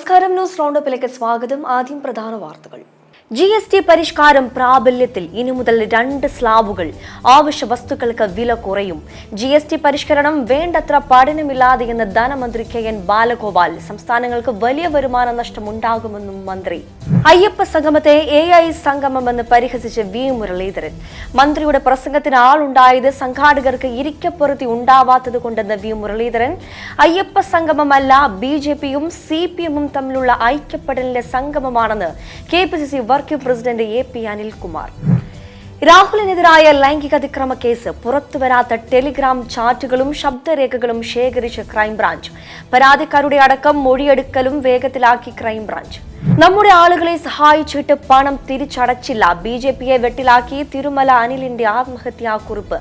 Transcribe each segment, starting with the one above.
നമസ്കാരം, ന്യൂസ് റൗണ്ടപ്പിലേക്ക് സ്വാഗതം. ആദ്യം പ്രധാന വാർത്തകൾ. GST പരിഷ്കാരം പ്രാബല്യത്തിൽ. ഇനി മുതൽ 2 സ്ലാബുകൾ. ആവശ്യ വസ്തുക്കൾക്ക് വില കുറയും. GST പരിഷ്കരണം വേണ്ടത്ര പഠനമില്ലാതെയെന്ന് ധനമന്ത്രി KN ബാലഗോപാൽ. സംസ്ഥാനങ്ങൾക്ക് വലിയ വരുമാന നഷ്ടമുണ്ടാകുമെന്നും മന്ത്രി. അയ്യപ്പ സംഗമത്തെ AI സംഗമമെന്ന് പരിഹസിച്ച് V മുരളീധരൻ. മന്ത്രിയുടെ പ്രസംഗത്തിന് ആളുണ്ടായത് സംഘാടകർക്ക് ഇരിക്കപ്പുറത്തി ഉണ്ടാവാത്തത് കൊണ്ടെന്ന് V മുരളീധരൻ. അയ്യപ്പ സംഗമമല്ല, BJPയും CPM തമ്മിലുള്ള ഐക്യപ്പെടലിന്റെ സംഗമമാണെന്ന് KPCC working president AP Anilkumar. രാഹുലിനെതിരായ ലൈംഗിക അതിക്രമ കേസ്. പുറത്തുവരാത്ത ടെലിഗ്രാം ചാറ്റുകളും ശബ്ദരേഖകളും ശേഖരിച്ച് ക്രൈംബ്രാഞ്ച്. പരാതിക്കാരുടെ അടക്കം മൊഴിയെടുക്കലും വേഗത്തിലാക്കി ക്രൈംബ്രാഞ്ച്. നമ്മുടെ ആളുകളെ സഹായിച്ചിട്ട് പണം തിരിച്ചടച്ചില്ല. BJPയെ വെട്ടിലാക്കി തിരുമല അനിലിന്റെ ആത്മഹത്യാക്കുറിപ്പ്.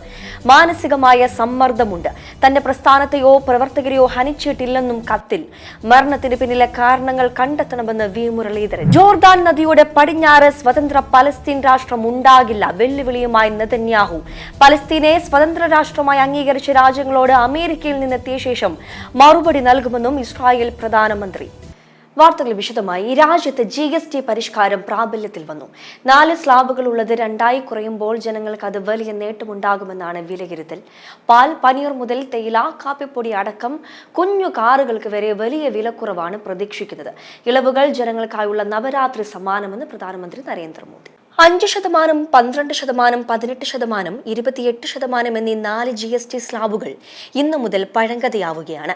മാനസികമായ സമ്മർദ്ദമുണ്ട്. തന്റെ പ്രസ്ഥാനത്തെയോ പ്രവർത്തകരെയോ ഹനിച്ചിട്ടില്ലെന്നും കത്തിൽ. മരണത്തിന് പിന്നിലെ കാരണങ്ങൾ കണ്ടെത്തണമെന്ന് V മുരളീധരൻ. ജോർദാൻ നദിയുടെ പടിഞ്ഞാറ് സ്വതന്ത്ര പലസ്തീൻ രാഷ്ട്രം ഉണ്ടാകില്ല. വെല്ലുവിളിയുമായി നെതന്യാഹു. പലസ്തീനെ സ്വതന്ത്ര രാഷ്ട്രമായി അംഗീകരിച്ച രാജ്യങ്ങളോട് അമേരിക്കയിൽ നിന്നെത്തിയ ശേഷം മറുപടി നൽകുമെന്നും ഇസ്രായേൽ പ്രധാനമന്ത്രി. വാർത്തകൾ വിശദമായി. രാജ്യത്ത് GST പരിഷ്കാരം പ്രാബല്യത്തിൽ വന്നു. 4 സ്ലാബുകൾ ഉള്ളത് 2 കുറയുമ്പോൾ ജനങ്ങൾക്ക് അത് വലിയ നേട്ടമുണ്ടാകുമെന്നാണ് വിലയിരുത്തൽ. പാൽ, പനീർ മുതൽ തേയില, കാപ്പിപ്പൊടി അടക്കം കുഞ്ഞു കാറുകൾക്ക് വരെ വലിയ വിലക്കുറവാണ് പ്രതീക്ഷിക്കുന്നത്. ഇളവുകൾ ജനങ്ങൾക്കായുള്ള നവരാത്രി സമ്മാനമെന്ന് പ്രധാനമന്ത്രി നരേന്ദ്രമോദി. 5%, 12%, 18%, 28% എന്നീ 4 GST സ്ലാബുകൾ ഇന്നു മുതൽ പഴങ്കഥയാവുകയാണ്.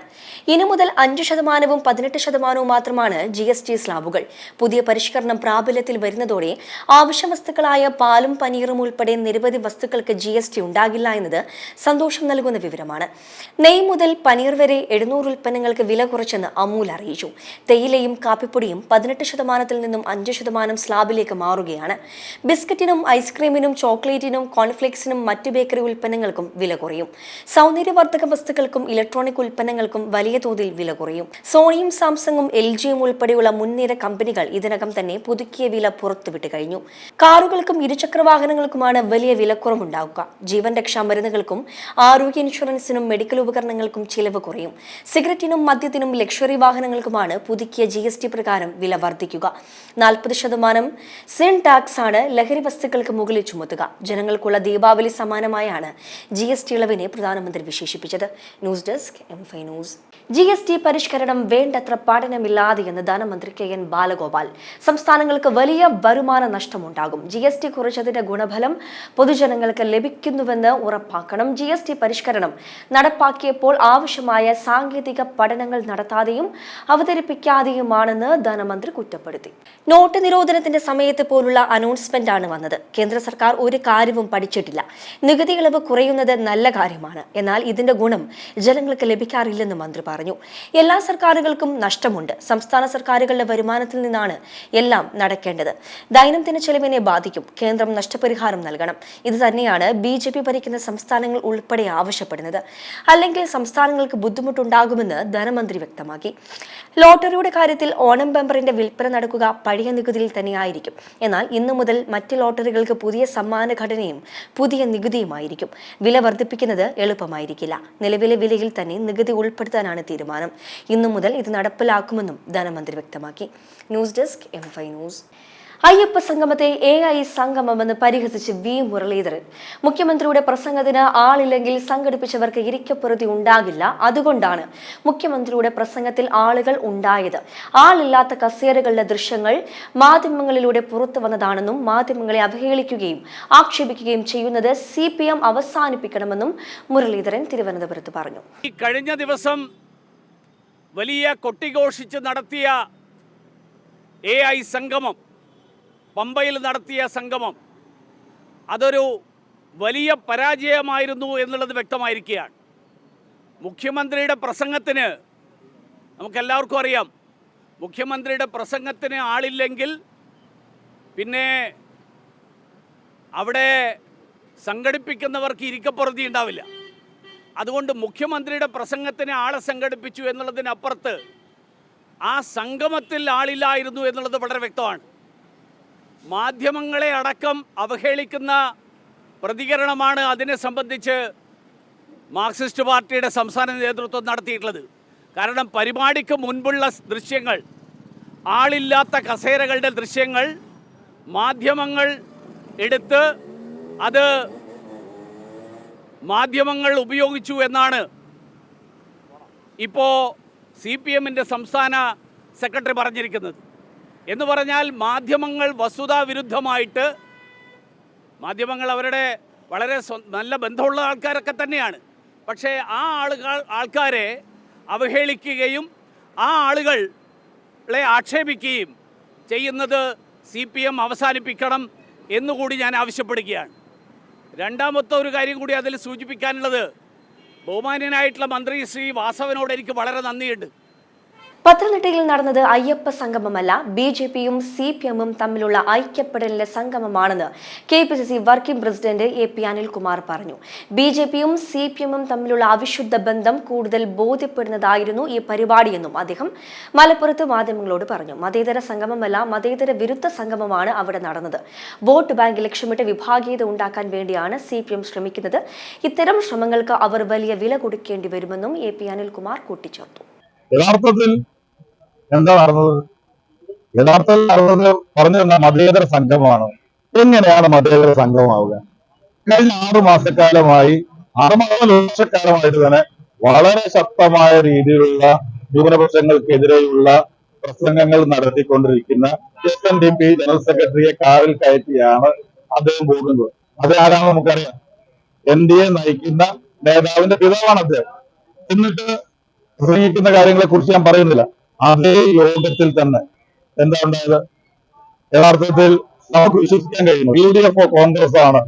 ഇനി മുതൽ 5%, 18% മാത്രമാണ് GST സ്ലാബുകൾ. പുതിയ പരിഷ്കരണം പ്രാബല്യത്തിൽ വരുന്നതോടെ ആവശ്യ വസ്തുക്കളായ പാലും പനീറും ഉൾപ്പെടെ നിരവധി വസ്തുക്കൾക്ക് GST ഉണ്ടാകില്ല എന്നത് സന്തോഷം നൽകുന്ന വിവരമാണ്. നെയ് മുതൽ പനീർ വരെ 700 ഉൽപ്പന്നങ്ങൾക്ക് വില കുറച്ചെന്ന് അമൂൽ അറിയിച്ചു. തേയിലയും കാപ്പിപ്പൊടിയും 18% നിന്നും 5% സ്ലാബിലേക്ക് മാറുകയാണ്. ബിസ്ക്കറ്റിനും ഐസ്ക്രീമിനും ചോക്ലേറ്റിനും കോൺഫ്ലേക്സിനും മറ്റ് ബേക്കറി ഉൽപ്പന്നങ്ങൾക്കും വില കുറയും. സൗന്ദര്യവർദ്ധക വസ്തുക്കൾക്കും ഇലക്ട്രോണിക് ഉൽപ്പന്നങ്ങൾക്കും വലിയ തോതിൽ വില കുറയും. സോണിയും സാംസങ്ങും LGയും ഉൾപ്പെടെയുള്ള മുൻനിര കമ്പനികൾ ഇതിനകം തന്നെ പുതുക്കിയ വില പുറത്തുവിട്ട് കഴിഞ്ഞു. കാറുകൾക്കും ഇരുചക്രവാഹനങ്ങൾക്കുമാണ് വലിയ വിലക്കുറവുണ്ടാവുക. ജീവൻ രക്ഷാ മരുന്നുകൾക്കും ആരോഗ്യ ഇൻഷുറൻസിനും മെഡിക്കൽ ഉപകരണങ്ങൾക്കും ചിലവ് കുറയും. സിഗരറ്റിനും മദ്യത്തിനും ലക്ഷറി വാഹനങ്ങൾക്കുമാണ് പുതുക്കിയ GST പ്രകാരം വില വർദ്ധിക്കുക. 40% സിൻ ടാക്സ് ആണ് ലഹരി വസ്തുക്കൾക്ക് മുകളിൽ ചുമത്തുക. ജനങ്ങൾക്കുള്ള ദീപാവലി സമ്മാനമായാണ് GST ഇളവിനെ പ്രധാനമന്ത്രി വിശേഷിപ്പിച്ചത്. News desk M5 news. GST പരിഷ്കരണം വേണ്ടത്ര പഠനമില്ലാതെയെന്ന് ധനമന്ത്രി KN ബാലഗോപാൽ. സംസ്ഥാനങ്ങൾക്ക് വലിയ വരുമാന നഷ്ടമുണ്ടാകും. GST കുറച്ചതിന്റെ ഗുണഫലം പൊതുജനങ്ങൾക്ക് ലഭിക്കുന്നുവെന്ന് ഉറപ്പാക്കണം. GST പരിഷ്കരണം നടപ്പാക്കിയപ്പോൾ ആവശ്യമായ സാങ്കേതിക പഠനങ്ങൾ നടത്താതെയും അവതരിപ്പിക്കാതെയുമാണെന്ന് ധനമന്ത്രി കുറ്റപ്പെടുത്തി. നോട്ട് നിരോധനത്തിന്റെ സമയത്ത് പോലുള്ള അനൗൺസ്മെന്റ് ആണ് വന്നത്. കേന്ദ്ര സർക്കാർ ഒരു കാര്യവും പഠിച്ചിട്ടില്ല. നികുതി ഇളവ് കുറയുന്നത് നല്ല കാര്യമാണ്, എന്നാൽ ഇതിന്റെ ഗുണം ജനങ്ങൾക്ക് ലഭിക്കാറില്ലെന്ന് മന്ത്രി പറഞ്ഞു. എല്ലാ സർക്കാരുകൾക്കും നഷ്ടമുണ്ട്. സംസ്ഥാന സർക്കാരുകളുടെ വരുമാനത്തിൽ നിന്നാണ് എല്ലാം നടക്കേണ്ടത്. ദൈനംദിന ചെലവിനെ ബാധിക്കും. കേന്ദ്രം നഷ്ടപരിഹാരം നൽകണം. ഇത് തന്നെയാണ് BJP ഭരിക്കുന്ന സംസ്ഥാനങ്ങൾ ഉൾപ്പെടെ ആവശ്യപ്പെടുന്നത്. അല്ലെങ്കിൽ സംസ്ഥാനങ്ങൾക്ക് ബുദ്ധിമുട്ടുണ്ടാകുമെന്ന് ധനമന്ത്രി വ്യക്തമാക്കി. ലോട്ടറിയുടെ കാര്യത്തിൽ ഓണം ബമ്പറിന്റെ വിൽപ്പന നടക്കുക പഴയ നികുതിയിൽ തന്നെയായിരിക്കും. എന്നാൽ ഇന്നു മുതൽ മറ്റ് ലോട്ടറികൾക്ക് പുതിയ സമ്മാന ഘടനയും പുതിയ നികുതിയുമായിരിക്കും. വില വർദ്ധിപ്പിക്കുന്നത് എളുപ്പമായിരിക്കില്ല. നിലവിലെ വിലയിൽ തന്നെ നികുതി ഉൾപ്പെടുത്താനാണ് തീരുമാനം. ഇന്നു മുതൽ ഇത് നടപ്പിലാക്കുമെന്നും ധനമന്ത്രി വ്യക്തമാക്കി. News desk M5 news. Ayyappa സംഗമത്തെ AI സംഗമമെന്ന് പരിഹസിച്ച് V മുരളീധരൻ. മുഖ്യമന്ത്രിയുടെ പ്രസംഗത്തിന് ആളില്ലെങ്കിൽ സംഘടിപ്പിച്ചവർക്ക് ഇരിക്കപ്പുറത്തി ഉണ്ടാകില്ല. അതുകൊണ്ടാണ് മുഖ്യമന്ത്രിയുടെ പ്രസംഗത്തിൽ ആളുകൾ ഉണ്ടായത്. ആളില്ലാത്ത കസേരകളുടെ ദൃശ്യങ്ങൾ മാധ്യമങ്ങളിലൂടെ പുറത്തു വന്നതാണെന്നും മാധ്യമങ്ങളെ അവഹേളിക്കുകയും ആക്ഷേപിക്കുകയും ചെയ്യുന്നത് CPM അവസാനിപ്പിക്കണമെന്നും മുരളീധരൻ തിരുവനന്തപുരത്ത് പറഞ്ഞു. കഴിഞ്ഞ ദിവസം വലിയ കൊട്ടിഘോഷിച്ച് നടത്തിയ AI സംഗമം, പമ്പയിൽ നടത്തിയ സംഗമം, അതൊരു വലിയ പരാജയമായിരുന്നു എന്നുള്ളത് വ്യക്തമായിരിക്കുകയാണ്. മുഖ്യമന്ത്രിയുടെ പ്രസംഗത്തിന് നമുക്കെല്ലാവർക്കും അറിയാം, മുഖ്യമന്ത്രിയുടെ പ്രസംഗത്തിന് ആളില്ലെങ്കിൽ പിന്നെ അവിടെ സംഘടിപ്പിക്കുന്നവർക്ക് ഇരിക്കപ്പുറത്തി ഉണ്ടാവില്ല. അതുകൊണ്ട് മുഖ്യമന്ത്രിയുടെ പ്രസംഗത്തിന് ആളെ സംഘടിപ്പിച്ചു എന്നുള്ളതിനപ്പുറത്ത് ആ സംഗമത്തിൽ ആളില്ലായിരുന്നു എന്നുള്ളത് വളരെ വ്യക്തമാണ്. മാധ്യമങ്ങളെ അടക്കം അവഹേളിക്കുന്ന പ്രതികരണമാണ് അതിനെ സംബന്ധിച്ച് മാർക്സിസ്റ്റ് പാർട്ടിയുടെ സംസ്ഥാന നേതൃത്വം നടത്തിയിട്ടുള്ളത്. കാരണം പരിപാടിക്ക് മുൻപുള്ള ദൃശ്യങ്ങൾ ആളില്ലാത്ത കസേരകളുടെ ദൃശ്യങ്ങൾ മാധ്യമങ്ങൾ എടുത്ത് അത് മാധ്യമങ്ങൾ ഉപയോഗിച്ചു എന്നാണ് ഇപ്പോൾ CPM-ന്റെ സംസ്ഥാന സെക്രട്ടറി പറഞ്ഞിരിക്കുന്നത്. എന്ന് പറഞ്ഞാൽ മാധ്യമങ്ങൾ വസ്തുതാവിരുദ്ധമായിട്ട്, മാധ്യമങ്ങൾ അവരുടെ വളരെ നല്ല ബന്ധമുള്ള ആൾക്കാരൊക്കെ തന്നെയാണ്, പക്ഷേ ആ ആൾക്കാരെ അവഹേളിക്കുകയും ആ ആളുകളെ ആക്ഷേപിക്കുകയും ചെയ്യുന്നത് CPM അവസാനിപ്പിക്കണം എന്നുകൂടി ഞാൻ ആവശ്യപ്പെടുകയാണ്. രണ്ടാമത്തെ ഒരു കാര്യം കൂടി അതിൽ സൂചിപ്പിക്കാനുള്ളത്, ബഹുമാന്യനായിട്ടുള്ള മന്ത്രി ശ്രീ വാസവനോട് എനിക്ക് വളരെ നന്ദിയുണ്ട്. പത്തനംതിട്ടയിൽ നടന്നത് അയ്യപ്പ സംഗമമല്ല, BJP-യും CPM-ഉം തമ്മിലുള്ള ഐക്യപ്പെടലിന്റെ സംഗമമാണെന്ന് KPCC working president AP Anilkumar പറഞ്ഞു. BJP-യും CPM-ഉം തമ്മിലുള്ള അവിശുദ്ധ ബന്ധം കൂടുതൽ ബോധ്യപ്പെടുന്നതായിരുന്നു ഈ പരിപാടിയെന്നും അദ്ദേഹം മലപ്പുറത്ത് മാധ്യമങ്ങളോട് പറഞ്ഞു. മതേതര സംഗമമല്ല, മതേതര വിരുദ്ധ സംഗമമാണ് അവിടെ നടന്നത്. വോട്ട് ബാങ്ക് ലക്ഷ്യമിട്ട് വിഭാഗീയത ഉണ്ടാക്കാൻ വേണ്ടിയാണ് CPM ശ്രമിക്കുന്നത്. ഇത്തരം ശ്രമങ്ങൾക്ക് അവർ വലിയ വില കൊടുക്കേണ്ടി വരുമെന്നും AP അനിൽകുമാർ കൂട്ടിച്ചേർത്തു. യഥാർത്ഥത്തിൽ എന്താ നടന്നത്? യഥാർത്ഥത്തിൽ നടന്നത് പറഞ്ഞിരുന്ന മതേതര സംഘമാണ്. എങ്ങനെയാണ് മതേതര സംഘമാവുക? കഴിഞ്ഞ 6 മാസക്കാലമായി 6 വർഷക്കാലമായിട്ട് തന്നെ വളരെ ശക്തമായ രീതിയിലുള്ള ന്യൂനപക്ഷങ്ങൾക്കെതിരെയുള്ള പ്രസംഗങ്ങൾ നടത്തിക്കൊണ്ടിരിക്കുന്ന SNDP ജനറൽ സെക്രട്ടറിയെ കാറിൽ കയറ്റിയാണ് അദ്ദേഹം പോകുന്നത്. അത് ആരാണെന്ന് നമുക്കറിയാം. NDA നയിക്കുന്ന നേതാവിന്റെ പിതാവാണ് അദ്ദേഹം. എന്നിട്ട് പ്രസംഗിക്കുന്ന കാര്യങ്ങളെ കുറിച്ച് ഞാൻ പറയുന്നില്ല. അതേ യോഗത്തിൽ തന്നെ എന്താ ഉണ്ടായത്? യഥാർത്ഥത്തിൽ നമുക്ക് വിശ്വസിക്കാൻ കഴിയുന്നു UDF കോൺഗ്രസ് ആണ്